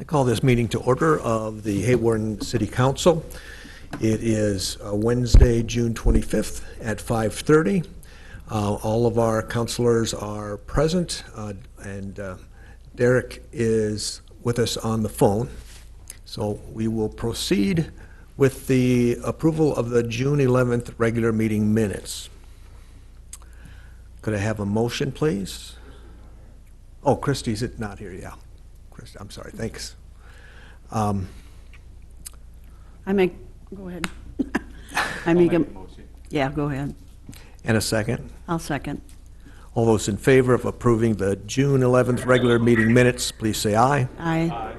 Call this meeting to order of the Hawarden City Council. It is Wednesday, June 25th at 5:30. All of our councilors are present, and Derek is with us on the phone. So we will proceed with the approval of the June 11th regular meeting minutes. Could I have a motion, please? Oh, Christie's not here, yeah. I'm sorry, thanks. Go ahead. I make a motion. Yeah, go ahead. And a second. I'll second. All those in favor of approving the June 11th regular meeting minutes, please say aye. Aye. Aye.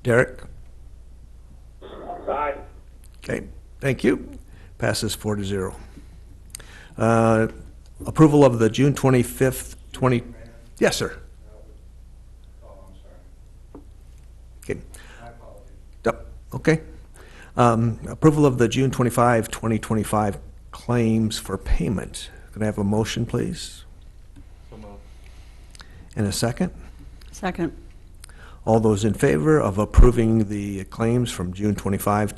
Derek? Aye. Okay, thank you. Passes 4-0. Approval of the June 25th, Yes, sir. Oh, I'm sorry. Okay. My apologies. Yep, okay. Approval of the June 25, 2025 claims for payment. Can I have a motion, please? So moved. And a second? Second. All those in favor of approving the claims from June 25,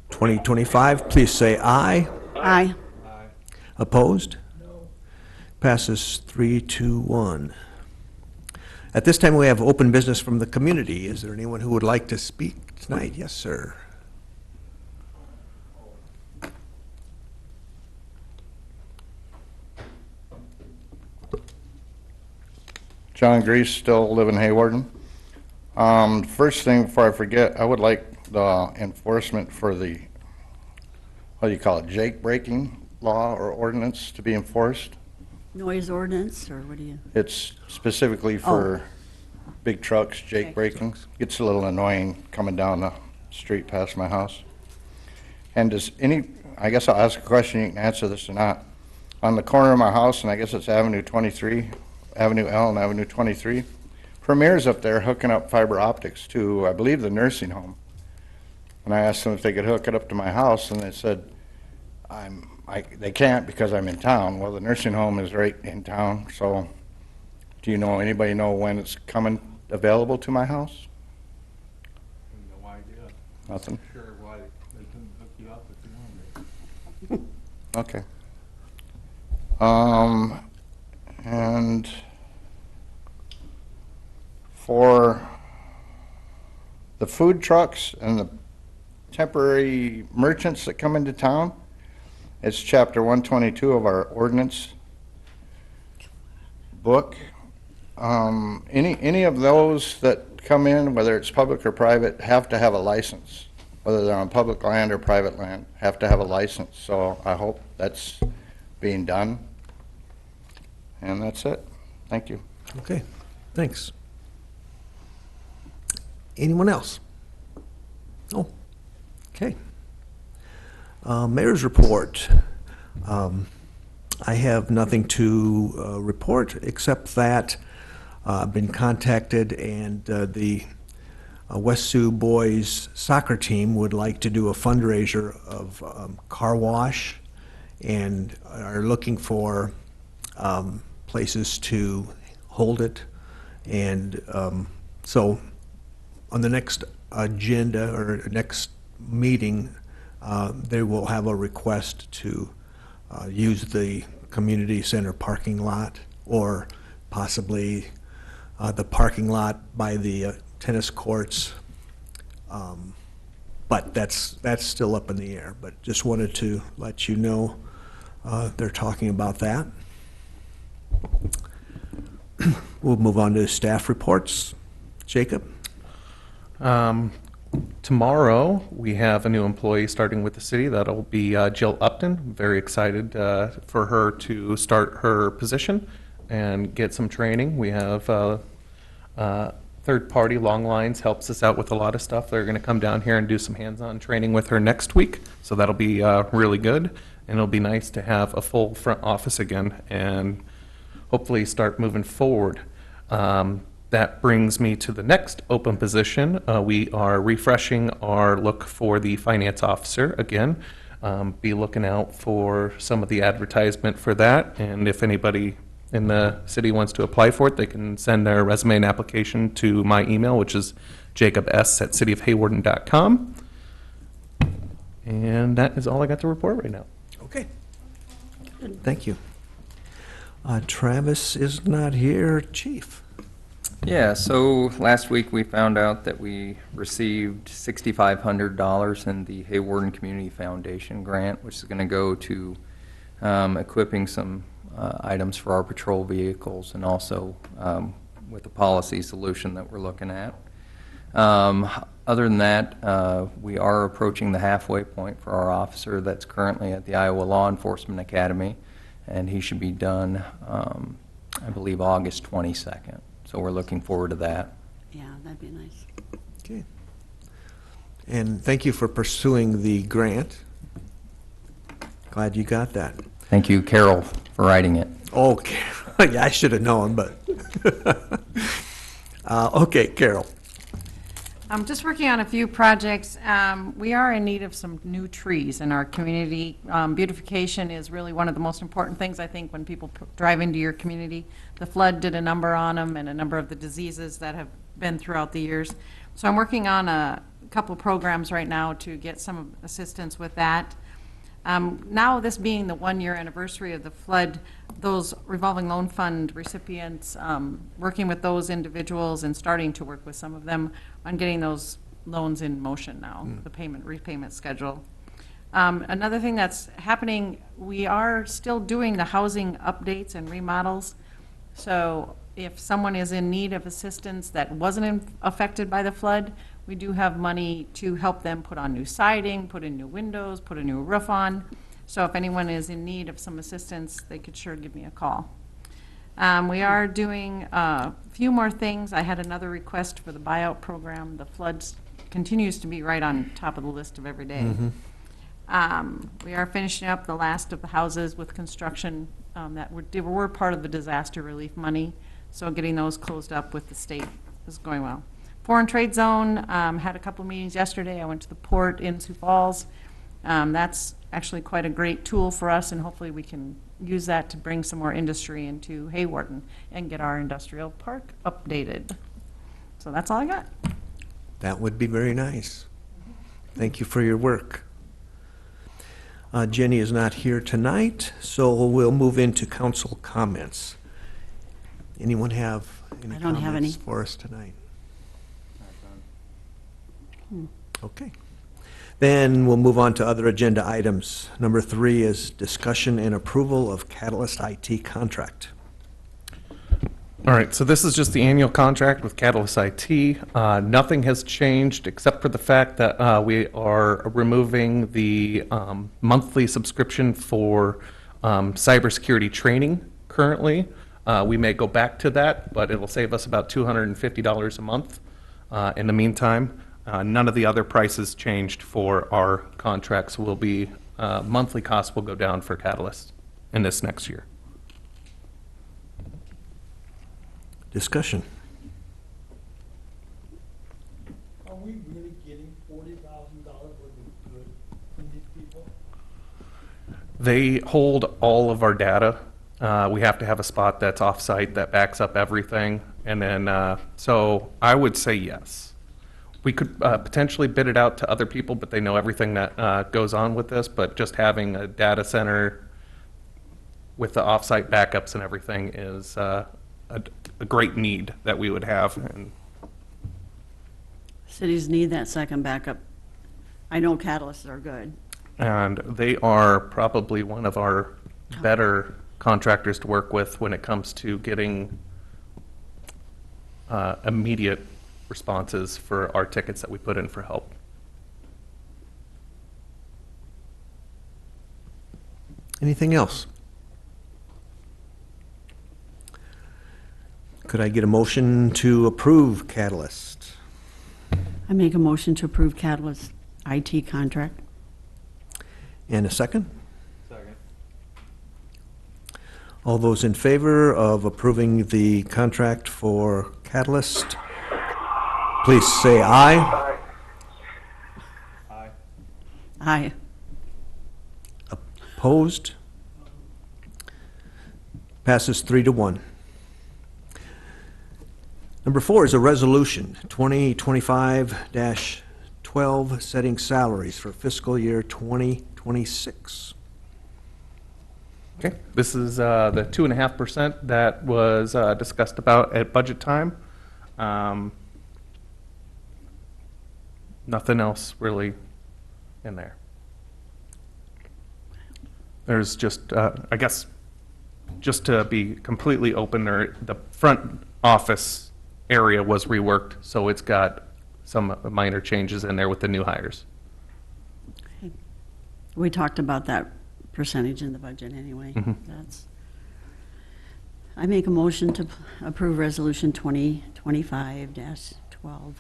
2025, please say aye. Aye. Aye. Opposed? No. Passes 3-1. At this time, we have open business from the community. Is there anyone who would like to speak tonight? Yes, sir. John Grease, still live in Hawarden. First thing, before I forget, I would like the enforcement for the, what do you call it, jake breaking law or ordinance to be enforced. Noise ordinance, or what do you? It's specifically for big trucks, jake Okay. breaking. Gets a little annoying coming down the street past my house. And does I guess I'll ask a question, you can answer this or not. On the corner of my house, and I guess it's Avenue 23, Avenue L and Avenue 23, Premier's up there hooking up fiber optics to, I believe, the nursing home. And I asked them if they could hook it up to my house, and they said, they can't because I'm in town. Well, the nursing home is right in town, so do you know, anybody know when it's coming available to my house? No idea. Nothing? Sure why they couldn't hook you up if you wanted. Okay. And for the food trucks and the temporary merchants that come into town, it's chapter 122 of our ordinance book. Any of those that come in, whether it's public or private, have to have a license. Whether they're on public land or private land, have to have a license. So I hope that's being done. And that's it. Thank you. Okay, thanks. Anyone else? Oh, okay. Mayor's report. I have nothing to report except that I've been contacted and the West Sioux boys soccer team would like to do a fundraiser of car wash and are looking for places to hold it. And so on the next agenda or next meeting, they will have a request to use the community center parking lot or possibly the parking lot by the tennis courts. But that's still up in the air, but just wanted to let you know they're talking about that. We'll move on to staff reports. Jacob? Tomorrow, we have a new employee starting with the city. That'll be Jill Upton. Very excited for her to start her position and get some training. We have third-party Long Lines helps us out with a lot of stuff. They're going to come down here and do some hands-on training with her next week, so that'll be really good. And it'll be nice to have a full front office again and hopefully start moving forward. That brings me to the next open position. We are refreshing our look for the finance officer again. Be looking out for some of the advertisement for that, and if anybody in the city wants to apply for it, they can send their resume and application to my email, which is jacobs@cityofhawarden.com. And that is all I got to report right now. Okay. Thank you. Travis is not here. Chief? Yeah, so last week we found out that we received $6,500 in the Hawarden Community Foundation grant, which is going to go to equipping some items for our patrol vehicles and also with the policy solution that we're looking at. Other than that, we are approaching the halfway point for our officer that's currently at the Iowa Law Enforcement Academy, and he should be done, I believe, August 22nd. So we're looking forward to that. Yeah, that'd be nice. Okay. And thank you for pursuing the grant. Glad you got that. Thank you, Carol, for writing it. Okay. Yeah, I should have known, but. Okay, Carol. I'm just working on a few projects. We are in need of some new trees in our community. Beautification is really one of the most important things, I think, when people drive into your community. The flood did a number on them and a number of the diseases that have been throughout the years. So I'm working on a couple programs right now to get some assistance with that. Now, this being the one-year anniversary of the flood, those revolving loan fund recipients, working with those individuals and starting to work with some of them on getting those loans in motion now, the repayment schedule. Another thing that's happening, we are still doing the housing updates and remodels. So if someone is in need of assistance that wasn't affected by the flood, we do have money to help them put on new siding, put in new windows, put a new roof on. So if anyone is in need of some assistance, they could sure give me a call. We are doing a few more things. I had another request for the buyout program. The floods continues to be right on top of the list of every day. We are finishing up the last of the houses with construction that were part of the disaster relief money. So getting those closed up with the state is going well. Foreign trade zone, had a couple meetings yesterday. I went to the port in Sioux Falls. That's actually quite a great tool for us, and hopefully we can use that to bring some more industry into Hawarden and get our industrial park updated. So that's all I got. That would be very nice. Thank you for your work. Jenny is not here tonight, so we'll move into council comments. Anyone have any I don't have any. comments for us tonight? Okay. Then we'll move on to other agenda items. Number 3 is discussion and approval of Catalyst IT contract. All right, so this is just the annual contract with Catalyst IT. Nothing has changed except for the fact that we are removing the monthly subscription for cybersecurity training currently. We may go back to that, but it'll save us about $250 a month. In the meantime, none of the other prices changed for our contracts. Will be monthly costs will go down for Catalyst in this next year. Discussion. Are we really getting $40,000 worth of good from these people? They hold all of our data. We have to have a spot that's off-site that backs up everything. And then, so I would say yes. We could potentially bid it out to other people, but they know everything that goes on with this. But just having a data center with the off-site backups and everything is a great need that we would have. And Cities need that second backup. I know catalysts are good. And they are probably one of our better contractors to work with when it comes to getting immediate responses for our tickets that we put in for help. Anything else? Could I get a motion to approve Catalyst? I make a motion to approve Catalyst IT contract. And a second? Second. All those in favor of approving the contract for Catalyst, please say aye. Aye. Aye. Opposed? Passes 3-1. Number 4 is a resolution, 2025-12, setting salaries for fiscal year 2026. Okay, this is the 2.5% that was discussed about at budget time. Nothing else really in there. There's just, I guess, just to be completely open, the front office area was reworked, so it's got some minor changes in there with the new hires. We talked about that percentage in the budget anyway. Mhm. I make a motion to approve Resolution 2025-12.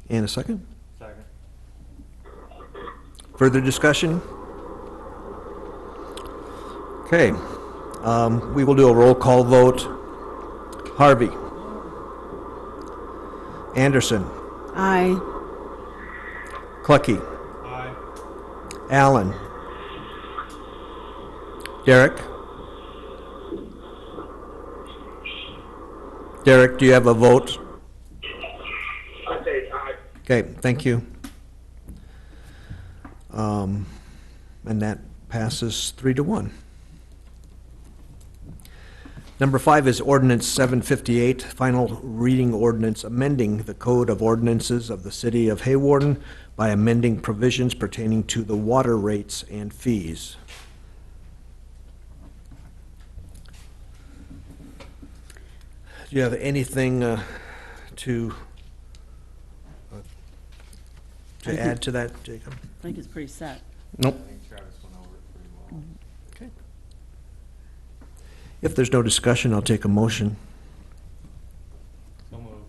And a second? Second. Further discussion? Okay, we will do a roll call vote. Harvey. Anderson. Aye. Clucky. Aye. Allen. Derek. Derek, do you have a vote? I say aye. Okay, thank you. And that passes 3-1. Number 5 is ordinance 758, final reading ordinance amending the Code of Ordinances of the City of Hawarden by amending provisions pertaining to the water rates and fees. Do you have anything to add to that, Jacob? I think it's pretty set. Nope. I think Travis went over it pretty well. Okay. If there's no discussion, I'll take a motion. So moved.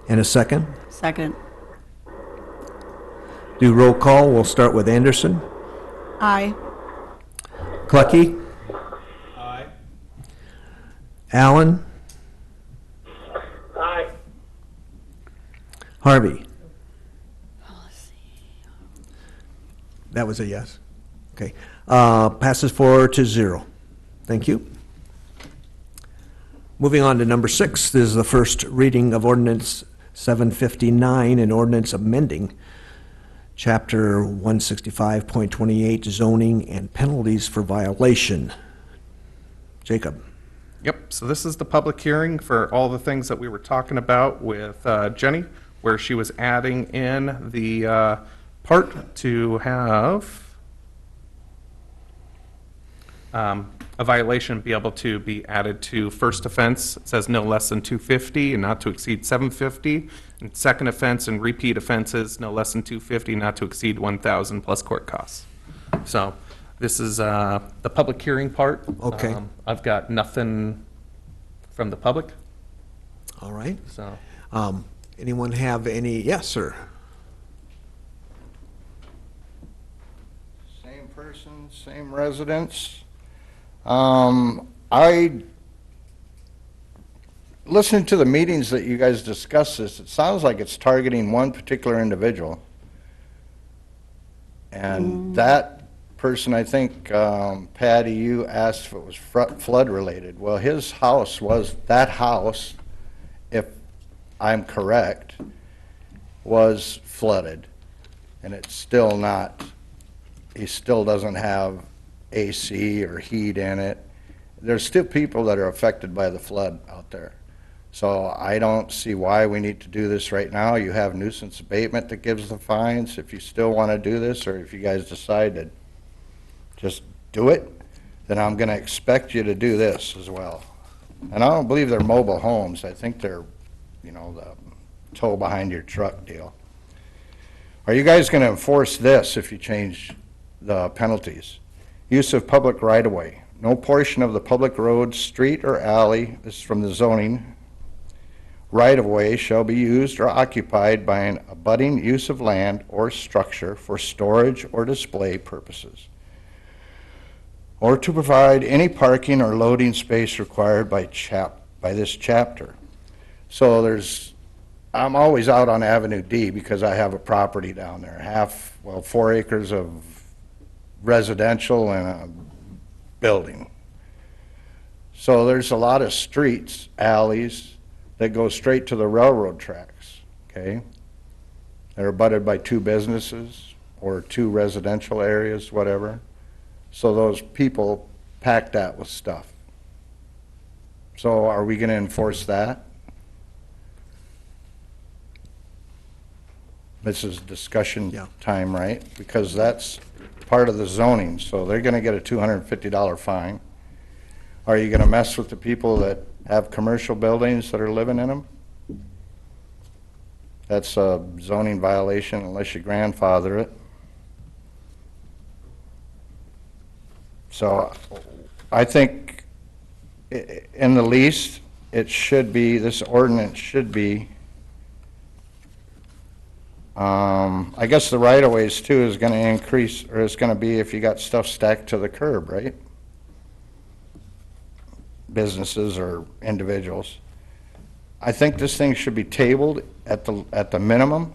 And a second? Second. Do roll call. We'll start with Anderson. Aye. Clucky. Aye. Allen. Aye. Harvey. That was a yes. Okay. Passes 4-0. Thank you. Moving on to number 6, this is the first reading of ordinance 759, an ordinance amending Chapter 165.28 zoning and penalties for violation. Jacob. Yep, so this is the public hearing for all the things that we were talking about with Jenny, where she was adding in the part to have a violation be able to be added to first offense. It says no less than 250 and not to exceed 750. And second offense and repeat offenses, no less than 250, not to exceed 1,000 plus court costs. So this is the public hearing part. Okay. I've got nothing from the public, All right. so. Anyone have any? Yes, sir. Same person, same residence. I listening to the meetings that you guys discuss this, it sounds like it's targeting one particular individual. And that person, I think, Patty, you asked if it was flood related. Well, his house was, that house, if I'm correct, was flooded. And it's still not, he still doesn't have AC or heat in it. There's still people that are affected by the flood out there. So I don't see why we need to do this right now. You have nuisance abatement that gives the fines. If you still want to do this, or if you guys decide to just do it, then I'm going to expect you to do this as well. And I don't believe they're mobile homes. I think they're, you know, the tow behind your truck deal. Are you guys going to enforce this if you change the penalties? Use of public right-of-way. No portion of the public road, street, or alley, this is from the zoning, right-of-way shall be used or occupied by an abutting use of land or structure for storage or display purposes, or to provide any parking or loading space required by this chapter. So I'm always out on Avenue D because I have a property down there, 4 acres of residential and a building. So there's a lot of streets, alleys, that go straight to the railroad tracks, okay? They're abutted by two businesses or two residential areas, whatever. So those people pack that with stuff. So are we gonna enforce that? This is discussion Yeah. time, right? Because that's part of the zoning, so they're gonna get a $250 fine. Are you gonna mess with the people that have commercial buildings that are living in them? That's a zoning violation unless you grandfather it. So I think in the least, it should be, this ordinance should be, I guess the right-of-ways too is gonna increase, or it's gonna be if you got stuff stacked to the curb, right? Businesses or individuals. I think this thing should be tabled at the minimum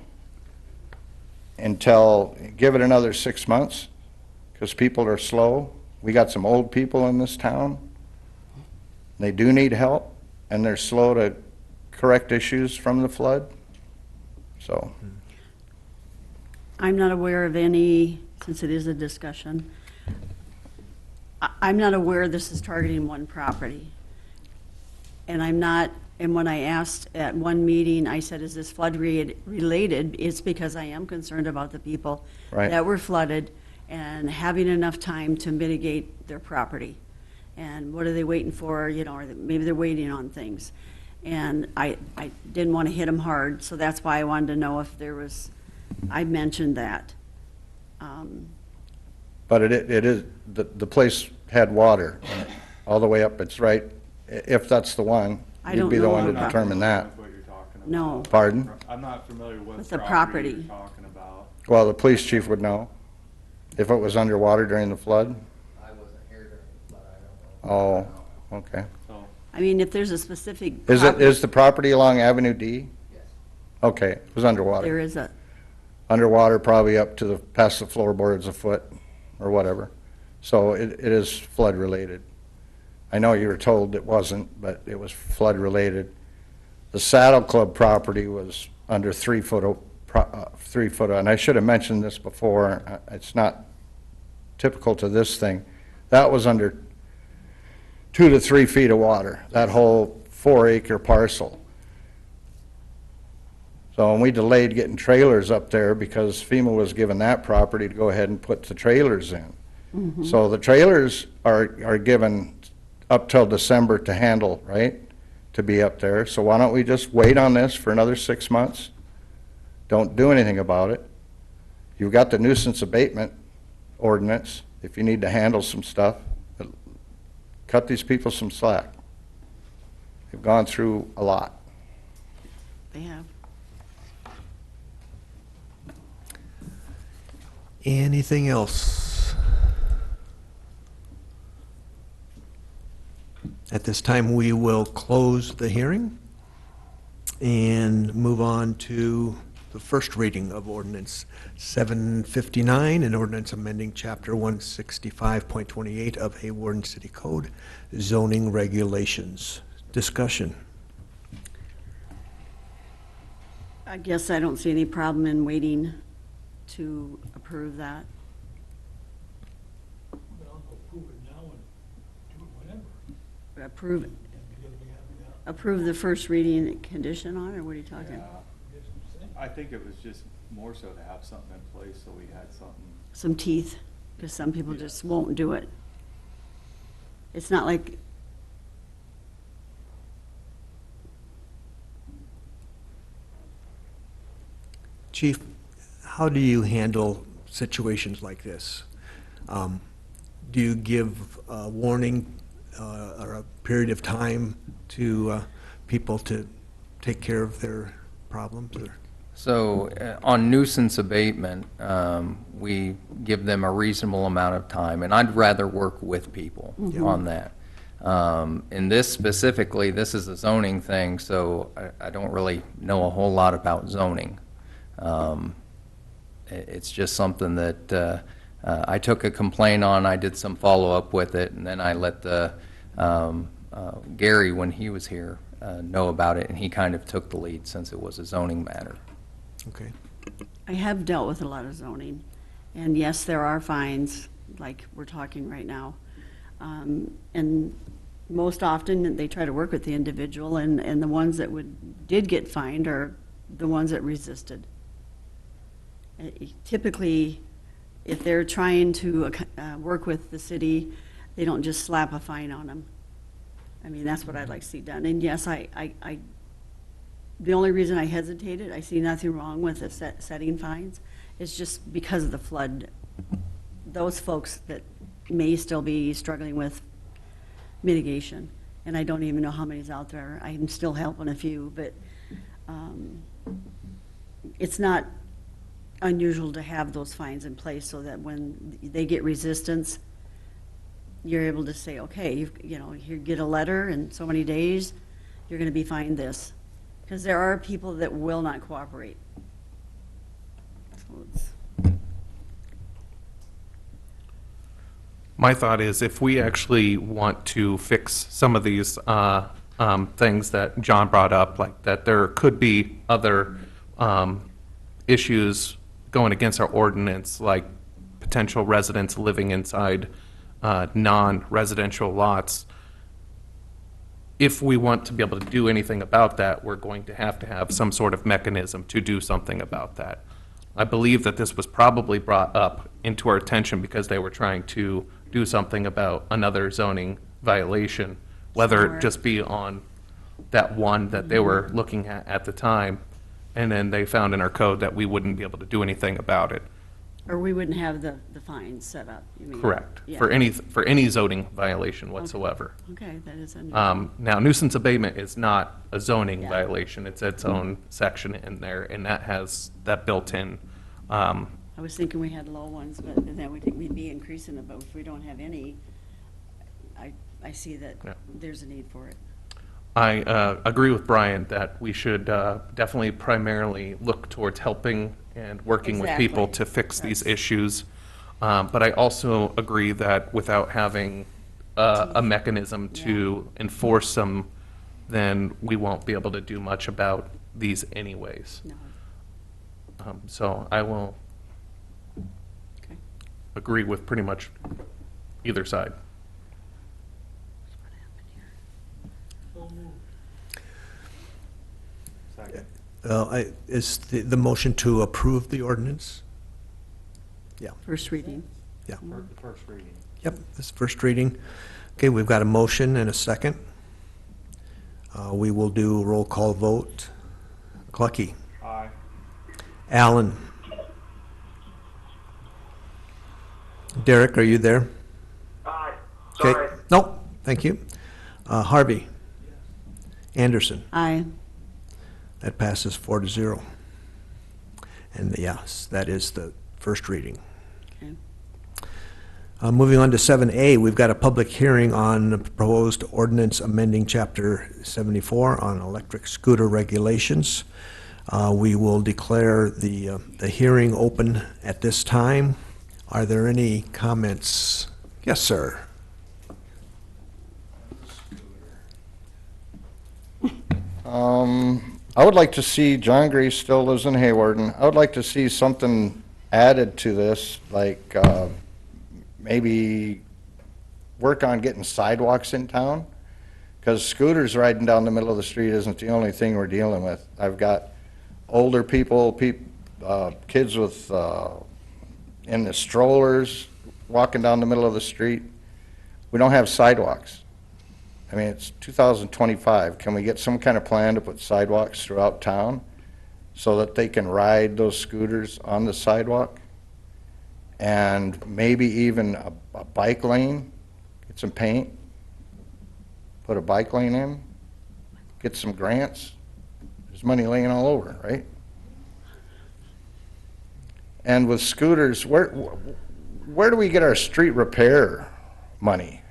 until, give it another 6 months, because people are slow. We got some old people in this town. They do need help, and they're slow to correct issues from the flood. So, I'm not aware of any, since it is a discussion, I'm not aware this is targeting one property. And I'm not, and when I asked at one meeting, I said, is this flood related? It's because I am concerned about the people Right. that were flooded and having enough time to mitigate their property. And what are they waiting for, you know, or maybe they're waiting on things. And I didn't want to hit them hard, so that's why I wanted to know if there was, I mentioned that. but it is, the place had water all the way up. It's right, if that's the one, I you'd don't be the know one to about- determine that. That's what you're talking about. No. Pardon? I'm not familiar with With the the property property. you're talking about. Well, the police chief would know if it was underwater during the flood. I wasn't here during the flood, I don't know. Oh, okay. So, I mean, if there's a specific. Is the property along Avenue D? Yes. Okay, it was underwater. There is a, Underwater, probably up to past the floorboards a foot or whatever. So it is flood related. I know you were told it wasn't, but it was flood related. The Saddle Club property was under 3 foot, 3 foot, and I should have mentioned this before. It's not typical to this thing. That was under 2 to 3 feet of water, that whole 4-acre parcel. So, and we delayed getting trailers up there because FEMA was given that property to go ahead and put the trailers in. So the trailers are given up till December to handle, right? To be up there. So why don't we just wait on this for another 6 months? Don't do anything about it. You've got the nuisance abatement ordinance, if you need to handle some stuff. Cut these people some slack. They've gone through a lot. they have. Anything else? At this time, we will close the hearing and move on to the first reading of ordinance 759, an ordinance amending chapter 165.28 of Hawarden City Code, zoning regulations. Discussion. I guess I don't see any problem in waiting to approve that. Well, approve it now and do it whenever. Approve, Because we have, approve the first reading condition on, or what are you talking? yeah, yes, I'm saying. I think it was just more so to have something in place so we had something. Some teeth, because some people just won't do it. It's not like, Chief, how do you handle situations like this? Do you give a warning or a period of time to people to take care of their problems? Or? So on nuisance abatement, we give them a reasonable amount of time, and I'd rather work with people on that. In this specifically, this is a zoning thing, so I don't really know a whole lot about zoning. It's just something that I took a complaint on, I did some follow-up with it, and then I let the, Gary, when he was here, know about it, and he kind of took the lead since it was a zoning matter. Okay. I have dealt with a lot of zoning, and yes, there are fines, like we're talking right now. And most often, they try to work with the individual, and the ones that did get fined are the ones that resisted. Typically, if they're trying to work with the city, they don't just slap a fine on them. I mean, that's what I'd like to see done. And yes, the only reason I hesitated, I see nothing wrong with the setting fines, is just because of the flood. Those folks that may still be struggling with mitigation, and I don't even know how many's out there. I'm still helping a few, but it's not unusual to have those fines in place so that when they get resistance, you're able to say, okay, you get a letter in so many days, you're going to be fined this. Because there are people that will not cooperate. So it's, My thought is if we actually want to fix some of these things that John brought up, like that there could be other issues going against our ordinance, like potential residents living inside non-residential lots. If we want to be able to do anything about that, we're going to have some sort of mechanism to do something about that. I believe that this was probably brought up into our attention because they were trying to do something about another zoning violation, whether Sure. it just be on that one that they were looking at the time, and then they found in our code that we wouldn't be able to do anything about it. or we wouldn't have the fines set up, you mean? Correct. Yeah. For any zoning violation whatsoever. Okay, that is unusual. Now, nuisance abatement is not a zoning Yeah. violation. It's its own section in there, and that has that built in. I was thinking we had low ones, but then we'd be increasing it, but if we don't have any, I see that Yeah. there's a need for it. I agree with Brian that we should definitely primarily look towards helping and working with people Exactly. to fix these That's- issues. But I also agree that without having a mechanism to enforce them, then we won't be able to do much about these anyways. No, So I will okay. agree with pretty much either side. So moved. Is the motion to approve the ordinance? Yeah, First reading. yeah. First reading. Yep, this is first reading. Okay, we've got a motion and a second. We will do a roll call vote. Clucky. Aye. Allen. Derek, are you there? Aye. Okay. Sorry. Nope, thank you. Harvey. Anderson. Aye. That passes 4-0. And yes, that is the first reading. Okay. Moving on to 7A, we've got a public hearing on the proposed ordinance amending Chapter 74 on electric scooter regulations. We will declare the hearing open at this time. Are there any comments? Yes, sir. I would like to see, John Grease still lives in Hawarden, I would like to see something added to this, like maybe work on getting sidewalks in town, because scooters riding down the middle of the street isn't the only thing we're dealing with. I've got older people, kids with, in the strollers, walking down the middle of the street. We don't have sidewalks. I mean, it's 2025. Can we get some kind of plan to put sidewalks throughout town so that they can ride those scooters on the sidewalk? And maybe even a bike lane, get some paint, put a bike lane in, get some grants. There's money laying all over, right? And with scooters, where do we get our street repair money?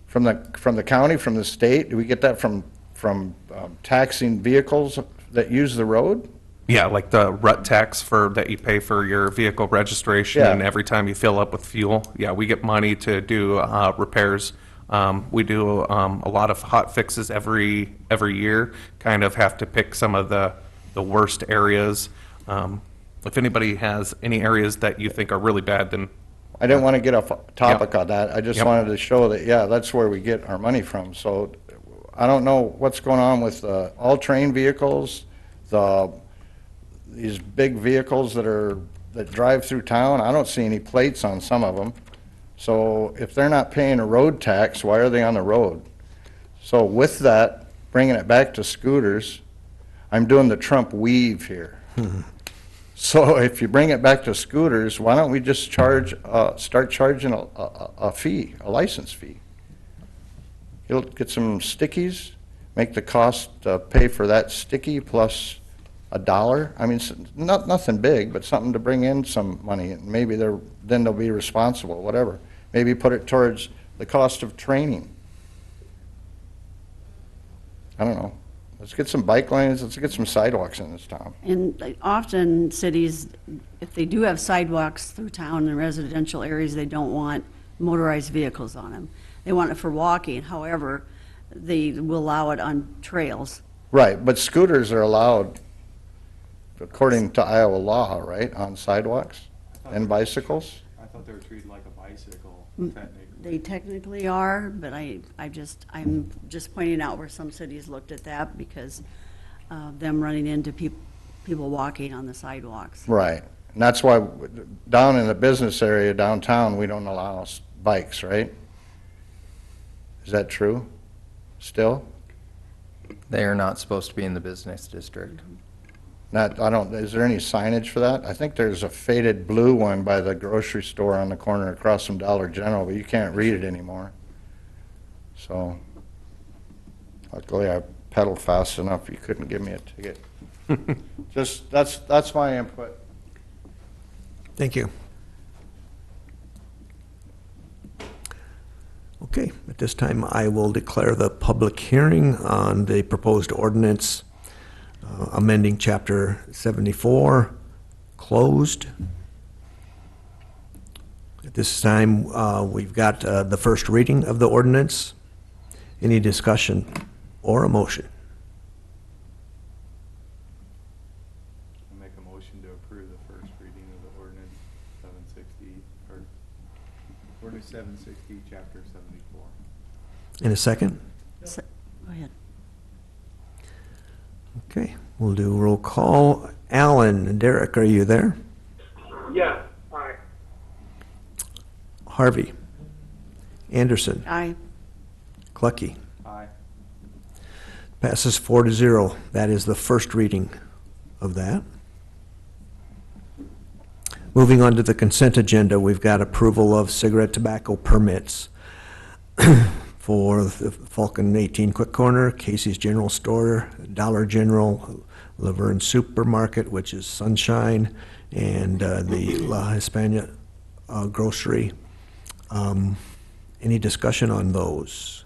From the county, from the state? Do we get that from taxing vehicles that use the road? Yeah, like the rut tax that you pay for your vehicle registration Yeah. and every time you fill up with fuel. Yeah, we get money to do repairs. We do a lot of hot fixes every year, kind of have to pick some of the worst areas. If anybody has any areas that you think are really bad, then I didn't want to get off topic on that. I just Yep. wanted to show that, yeah, that's where we get our money from. So I don't know what's going on with all-terrain vehicles, these big vehicles that drive through town. I don't see any plates on some of them. So if they're not paying a road tax, why are they on the road? So with that, bringing it back to scooters, I'm doing the Trump weave here. So if you bring it back to scooters, why don't we just start charging a fee, a license fee? You'll get some stickies, make the cost pay for that sticky plus $1. I mean, nothing big, but something to bring in some money, and maybe then they'll be responsible, whatever. Maybe put it towards the cost of training. I don't know. Let's get some bike lanes, let's get some sidewalks in this town. And often cities, if they do have sidewalks through town in residential areas, they don't want motorized vehicles on them. They want it for walking. However, they will allow it on trails. Right, but scooters are allowed, according to Iowa law, right, on sidewalks and bicycles? I thought they were treated like a bicycle, Mm. technically. They technically are, but I'm just pointing out where some cities looked at that because of them running into people walking on the sidewalks. Right, and that's why down in the business area downtown, we don't allow bikes, right? Is that true, still? They are not supposed to be in the business district. Is there any signage for that? I think there's a faded blue one by the grocery store on the corner across from Dollar General, but you can't read it anymore. So, luckily I pedaled fast enough, you couldn't give me a ticket. Just, that's my input. Thank you. Okay, at this time, I will declare the public hearing on the proposed ordinance amending Chapter 74 closed. At this time, we've got the first reading of the ordinance. Any discussion or a motion? I make a motion to approve the first reading of the ordinance 760, or ordinance 760, chapter 74. In a second? Go ahead. Okay, we'll do roll call. Alan, Derek, are you there? Yes, aye. Harvey? Anderson? Aye. Clucky? Aye. Passes 4-0. That is the first reading of that. Moving on to the consent agenda, we've got approval of cigarette tobacco permits for the Falcon 18 Quick Corner, Casey's General Store, Dollar General, Laverne Supermarket, which is Sunshine, and the La Hispania Grocery. Any discussion on those?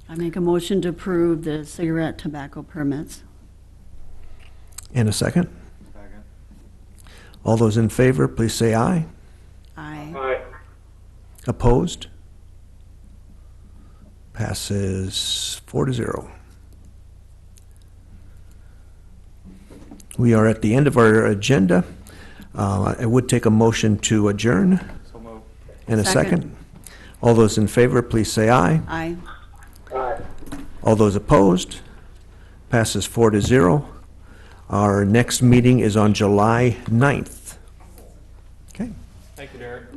I make a motion to approve the cigarette tobacco permits. In a second? Second. All those in favor, please say aye. Aye. Aye. Opposed? Passes 4-0. We are at the end of our agenda. I would take a motion to adjourn. So moved. In a Second. second. All those in favor, please say aye. Aye. Aye. All those opposed? Passes 4-0. Our next meeting is on July 9th. Okay. Thank you, Derek.